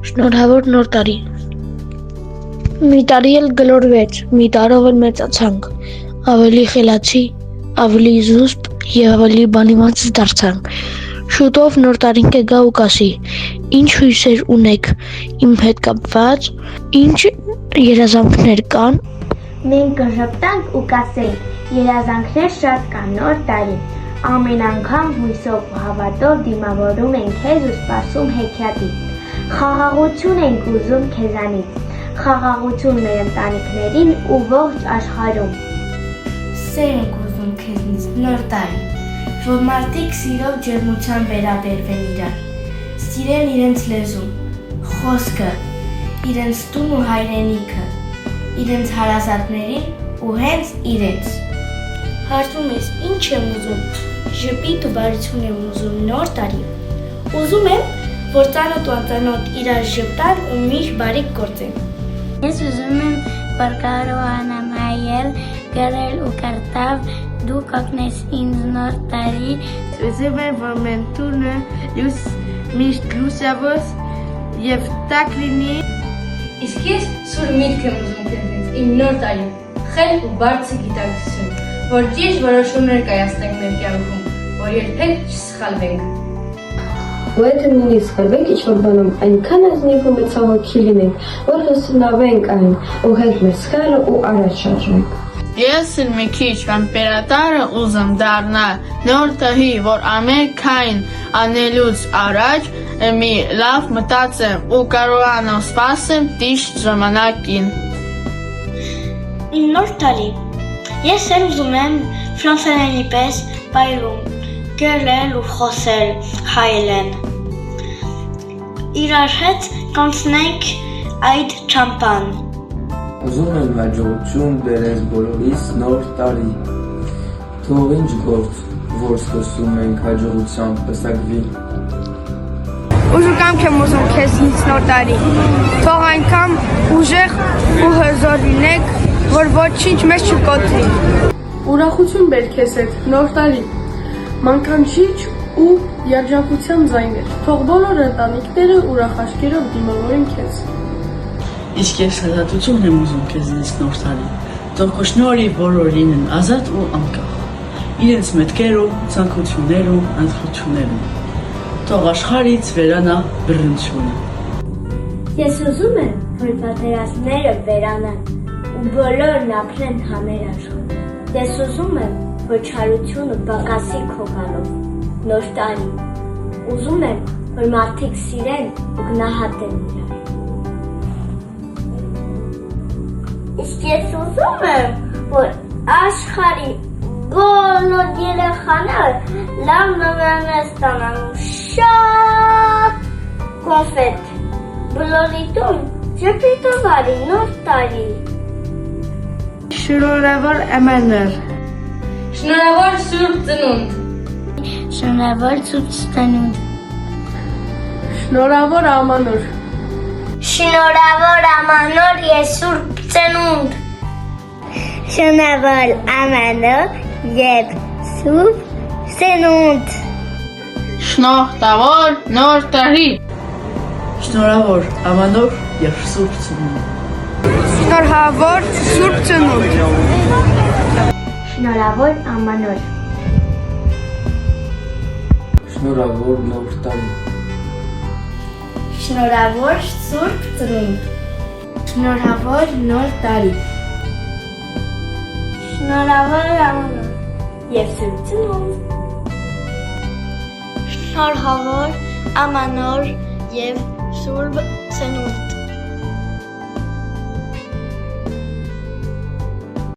Շնորհավոր նոր տարի։ Մի տարի էլ գլորվեց, մի տարով էլ մեծացանք, ավելի խելացի, ավելի զուսպ եւ ավելի բանիմաց դարձանք։ Շուտով նոր տարին կգա ու կասի. ինչ հույսեր ունեք իմ հետ կապված, ինչ երազանքներ կան։ Մենք կժպտանք ու կասենք. երազանքներ շատ կան նոր տարի։ Ամեն անգամ հույսով ու հավատով դիմավորում ենք քեզ ու սպասում հեքիաթի։ Խաղաղություն ենք ուզում քեզանից, խաղաղություն մեր ընտանիքներին ու ողջ աշխարհում։ Սեր ենք ուզում քեզնից նոր տարի, որ մարդիկ սիրով ջերմությամբ վերաբերվեն իրար, սիրեն իրենց լեզուն, խոսքը, իրենց տուն ու հայրենիքը, իրենց հարազատներին ու հենց իրենց։ Հարցում ես, ինչ եմ ուզում, ժպիտ ու բարություն եմ ուզում նոր տարի։ Ուզում եմ, որ ծանոթ ու անծանոթ իրար ժպտան ու միշտ բարիք գործեն։ Ես ուզում եմ, որ կարողանամ հայել, գրել ու կրթալ, դու կօգնես ինձ նոր տարի։ Ուզում եմ, որ մեր տունը միշտ լուսավոր եւ տաք լինի։ Իսկ ես սուր միտք եմ ուզում քեզնից իմ նոր տարի, խելք ու բարձր գիտակցություն, որ ճիշտ որոշումներ կայացնենք մեր կյանքում, որ երբեք չսխալվենք։ Ու եթե նույնիսկ սխալվենք ինչ-որ բանում, այնքան ազնիվ ու մեծահոգի լինենք, որ հասունավենք այն ու հետ մեր սխալը ու առաջ շարժենք։ Ես էլ մի քիչ ամպերատորը ուզում դառնալ նոր տարի, որ ամենքային անելուց առաջ մի լավ մտածեմ ու կարողանամ սպասեմ ճիշտ ժամանակին։ Իմ նոր տարի, ես էլ ուզում եմ ֆրանսերենի պես բայրում, գրել ու խոսել հայերեն։ Իրար հետ կանցնենք այդ ճամփան։ Ուզում եմ հաջողություն բերես բոլորիս նոր տարի։ Թող ինչ գործ, որ սկսում ենք հաջողությամբ պսակվի։ Ուժուկամք եմ ուզում քեզնից նոր տարի։ Թող այնքան ուժեղ ու հզոր լինեք, որ ոչինչ մեզ չկոտրի։ Ուրախություն բեր քեզ հետ նոր տարի։ Մանկանչիչ ու երջանկության ձայներ։ Թող բոլոր ընտանիքները ուրախ աչքերով դիմավորեն քեզ։ Իսկ ես ազատություն եմ ուզում քեզնից նոր տարի։ Թող քո շնորհիվ բոլորը լինեն ազատ ու անկախ։ Իրենց մտքերում, ցանկություններում, ընտրություններում։ Թող աշխարհից վերանա բռնությունը։ Ես ուզում եմ, որ պատերազմները վերանան ու բոլորն ապրեն համերաշխ։ Ես ուզում եմ, որ չարությունը բակասի քո գալով նոր տարի։ Ուզում եմ, որ մարդիկ սիրեն ու գնահատեն իրար։ Իսկ ես ուզում եմ, որ աշխարհի բոլոր երեխաները լավ նվերներ ստանան ու շատ կոնֆետ։ Բոլորի տուն ժպիտով արի նոր տարի։ Շնորհավոր Էմանուել։ Շնորհավոր Սուրբ Ծնունդ։ Շնորհավոր Սուրբ Ծնունդ։ Շնորհավոր Ամանոր։ Շնորհավոր Ամանոր եւ Սուրբ Ծնունդ։ Շնորհավոր Ամանոր եւ Սուրբ Ծնունդ։ Շնորհավոր նոր տարի։ Շնորհավոր Ամանոր եւ Սուրբ Ծնունդ։ Շնորհավոր Սուրբ Ծնունդ։ Շնորհավոր Ամանոր։ Շնորհավոր նոր տարի։ Շնորհավոր Սուրբ Ծնունդ։ Շնորհավոր նոր տարի։ Շնորհավոր Ամանոր եւ Սուրբ Ծնունդ։ Շնորհավոր Ամանոր եւ Սուրբ Ծնունդ։